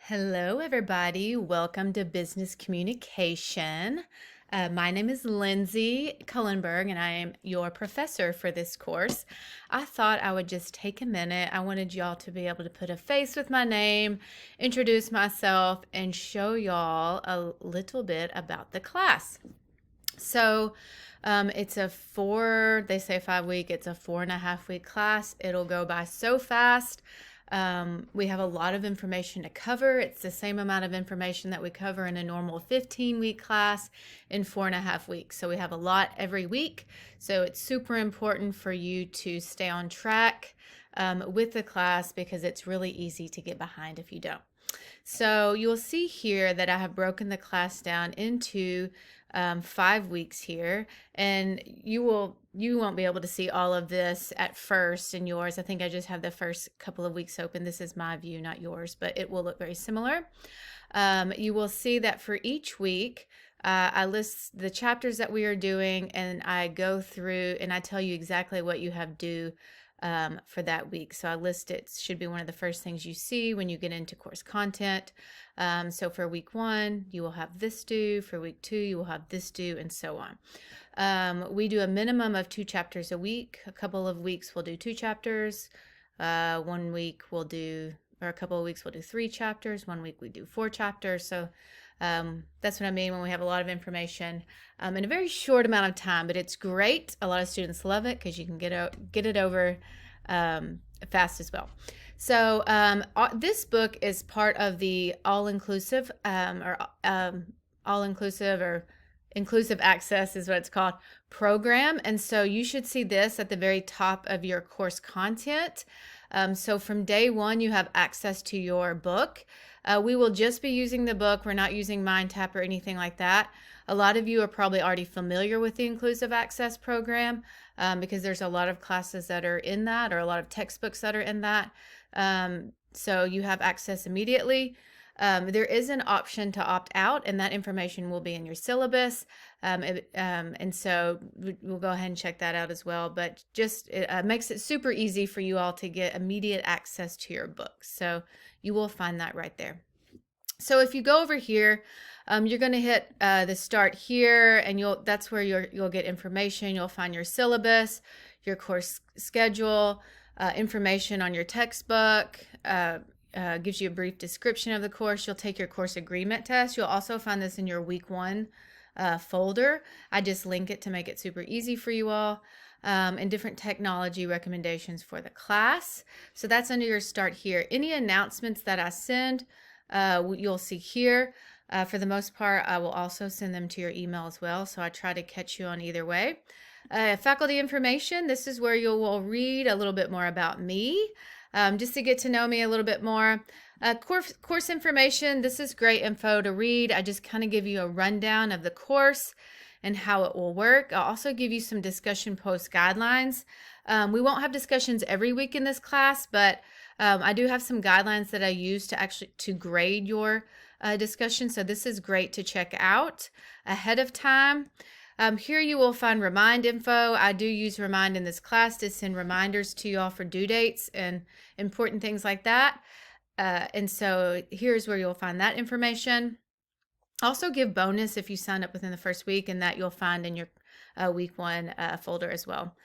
Hello, everybody. Welcome to Business Communication. My name is Lindsay Cullenberg, and I am your professor for this course. I thought I would just take a minute. I wanted y'all to be able to put a face with my name, introduce myself, and show y'all a little bit about the class. So, it's they say 5 week, it's a 4.5 week class. It'll go by so fast. We have a lot of information to cover. It's the same amount of information that we cover in a normal 15-week class in 4.5 weeks. So we have a lot every week. So it's super important for you to stay on track with the class because it's really easy to get behind if you don't. So you'll see here that I have broken the class down into 5 weeks here, and you won't be able to see all of this at first in yours. I think I just have the first couple of weeks open. This is my view, not yours, but it will look very similar. You will see that for each week, I list the chapters that we are doing, and I go through and I tell you exactly what you have due for that week. So I list it, should be one of the first things you see when you get into course content. So for week 1, you will have this due. For week 2, you will have this due, and so on. We do a minimum of 2 chapters a week. A couple of weeks we'll do 2 chapters. 1 week we'll do, or a couple of weeks we'll do 3 chapters. 1 week we do 4 chapters. So that's what I mean when we have a lot of information in a very short amount of time, but it's great. A lot of students love it because you can get it over fast as well. So this book is part of the all-inclusive or inclusive access is what it's called program. And so you should see this at the very top of your course content. So from day 1, you have access to your book. We will just be using the book. We're not using MindTap or anything like that. A lot of you are probably already familiar with the Inclusive Access program because there's a lot of classes that are in that, or a lot of textbooks that are in that. So you have access immediately. There is an option to opt out, and that information will be in your syllabus. And so we'll go ahead and check that out as well. But just it makes it super easy for you all to get immediate access to your books. So you will find that right there. So if you go over here, you're going to hit the start here, and that's where you'll get information. You'll find your syllabus, your course schedule, information on your textbook, gives you a brief description of the course. You'll take your course agreement test. You'll also find this in your week 1 folder. I just link it to make it super easy for you all. And different technology recommendations for the class. So that's under your start here. Any announcements that I send, you'll see here. For the most part, I will also send them to your email as well. So I try to catch you on either way. Faculty information, this is where you will read a little bit more about me, just to get to know me a little bit more. Course information, this is great info to read. I just kind of give you a rundown of the course and how it will work. I'll also give you some discussion post guidelines. We won't have discussions every week in this class, but I do have some guidelines that I use to grade your discussion. So this is great to check out ahead of time. Here you will find remind info. I do use remind in this class to send reminders to you all for due dates and important things like that. And so here's where you'll find that information. Also give bonus if you sign up within the first week, and that you'll find in your week 1 folder as well.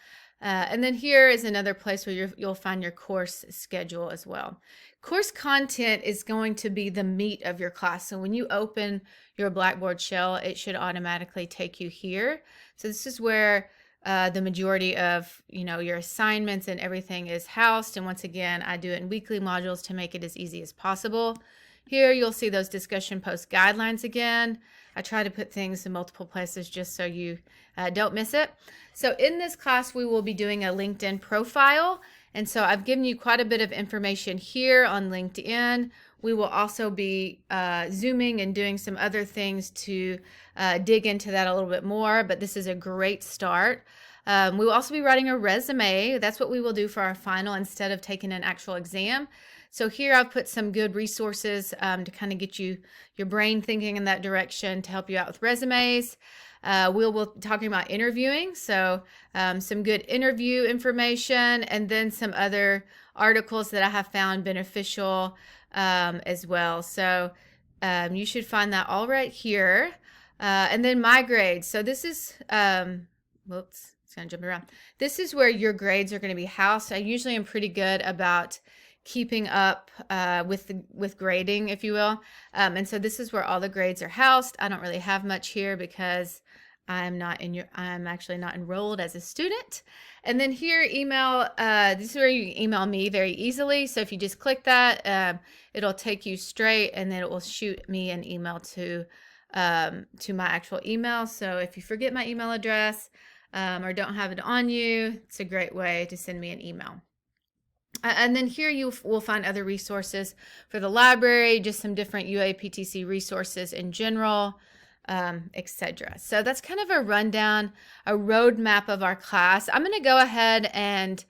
And then here is another place where you'll find your course schedule as well. Course content is going to be the meat of your class. So when you open your Blackboard shell, it should automatically take you here. So this is where the majority of your assignments and everything is housed. And once again, I do it in weekly modules to make it as easy as possible. Here you'll see those discussion post guidelines again. I try to put things in multiple places just so you don't miss it. So in this class, we will be doing a LinkedIn profile. And so I've given you quite a bit of information here on LinkedIn. We will also be Zooming and doing some other things to dig into that a little bit more, but this is a great start. We will also be writing a resume. That's what we will do for our final instead of taking an actual exam. So here I've put some good resources to kind of get your brain thinking in that direction to help you out with resumes. We'll be talking about interviewing, so some good interview information, and then some other articles that I have found beneficial as well. So you should find that all right here. And then my grades. So this is, whoops, it's gonna jump around. This is where your grades are gonna be housed. I usually am pretty good about keeping up with grading, if you will. And so this is where all the grades are housed. I don't really have much here because I'm actually not enrolled as a student. And then here, email, this is where you email me very easily. So if you just click that, it'll take you straight, and then it will shoot me an email to my actual email. So if you forget my email address or don't have it on you, it's a great way to send me an email. And then here you will find other resources for the library, just some different UAPTC resources in general, etc. So that's kind of a rundown, a roadmap of our class. I'm going to go ahead and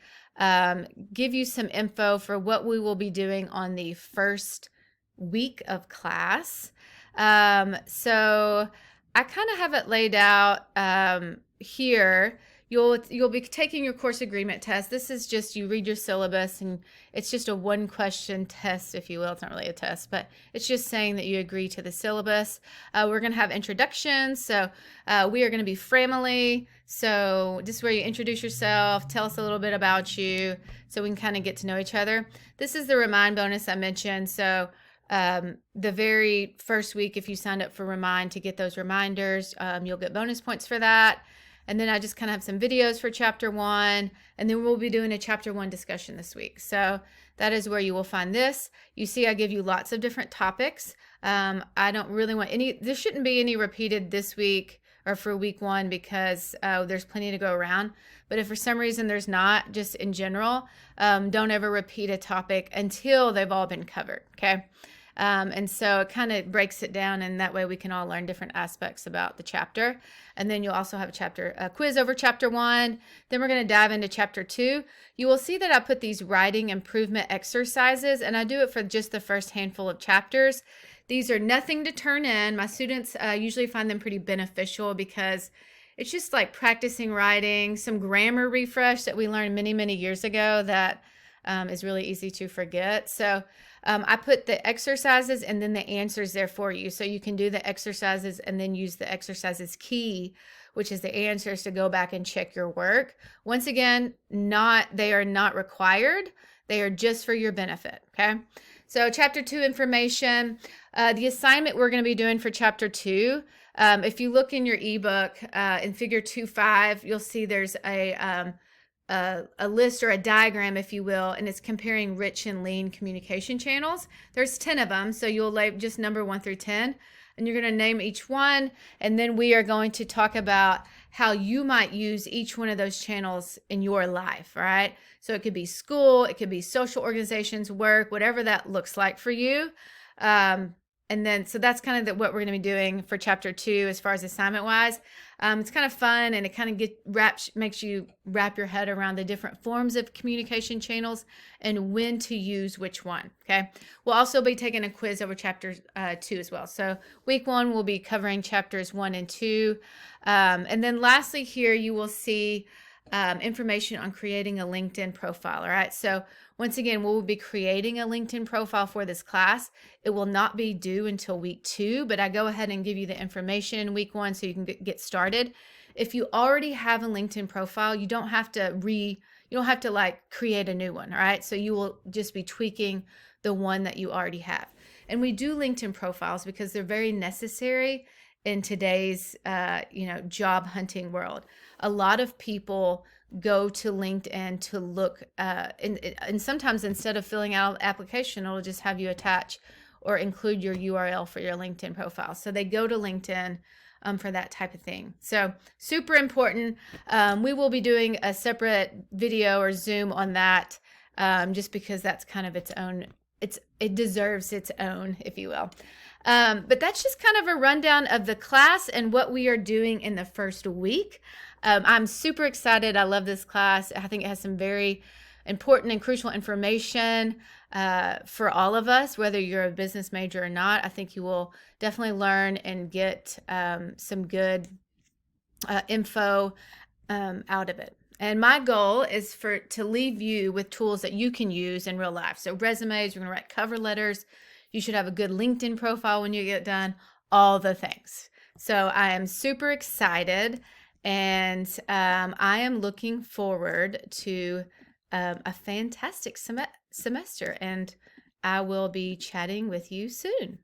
give you some info for what we will be doing on the first week of class. So I kind of have it laid out here. You'll be taking your course agreement test. This is just, you read your syllabus, and it's just a one question test, if you will. It's not really a test, but it's just saying that you agree to the syllabus. We're going to have introductions. So we are going to be family. So this is where you introduce yourself, tell us a little bit about you, so we can kind of get to know each other. This is the Remind bonus I mentioned. So the very first week, if you signed up for Remind to get those reminders, you'll get bonus points for that. And then I just kind of have some videos for chapter 1, and then we'll be doing a chapter 1 discussion this week. So that is where you will find this. You see, I give you lots of different topics. I don't really want there shouldn't be any repeated this week or for week 1, because there's plenty to go around. But if for some reason there's not, just in general, don't ever repeat a topic until they've all been covered, okay? And so it kind of breaks it down, and that way we can all learn different aspects about the chapter. And then you'll also have a quiz over chapter 1. Then we're going to dive into chapter 2. You will see that I put these writing improvement exercises, and I do it for just the first handful of chapters. These are nothing to turn in. My students usually find them pretty beneficial, because it's just like practicing writing, some grammar refresh that we learned many, many years ago that is really easy to forget. So I put the exercises and then the answers there for you. So you can do the exercises and then use the exercises key, which is the answers, to go back and check your work. Once again, they are not required. They are just for your benefit, okay? So chapter 2 information, the assignment we're going to be doing for chapter 2, if you look in your ebook in figure 2.5, you'll see there's a list or a diagram, if you will, and it's comparing rich and lean communication channels. There's 10 of them, so you'll just number 1 through 10, and you're going to name each one, and then we are going to talk about how you might use each one of those channels in your life, all right? So it could be school, it could be social organizations, work, whatever that looks like for you. And then, so that's kind of what we're going to be doing for chapter 2 as far as assignment wise. It's kind of fun, and it kind of makes you wrap your head around the different forms of communication channels and when to use which one, okay? We'll also be taking a quiz over chapter 2 as well. So week 1, we'll be covering chapters 1 and 2. And then lastly here, you will see information on creating a LinkedIn profile, all right? So once again, we'll be creating a LinkedIn profile for this class. It will not be due until week 2, but I go ahead and give you the information in week 1 so you can get started. If you already have a LinkedIn profile, you don't have to like create a new one, all right? So you will just be tweaking the one that you already have. And we do LinkedIn profiles because they're very necessary in today's job hunting world. A lot of people go to LinkedIn to look and sometimes instead of filling out an application, it'll just have you attach or include your URL for your LinkedIn profile. So they go to LinkedIn for that type of thing. So super important. We will be doing a separate video or Zoom on that just because that's kind of its own, it deserves its own, if you will. But that's just kind of a rundown of the class and what we are doing in the first week. I'm super excited. I love this class. I think it has some very important and crucial information for all of us, whether you're a business major or not. I think you will definitely learn and get some good info out of it. And my goal is to leave you with tools that you can use in real life. So resumes, you're going to write cover letters. You should have a good LinkedIn profile when you get done, all the things. So I am super excited, and I am looking forward to a fantastic semester, and I will be chatting with you soon.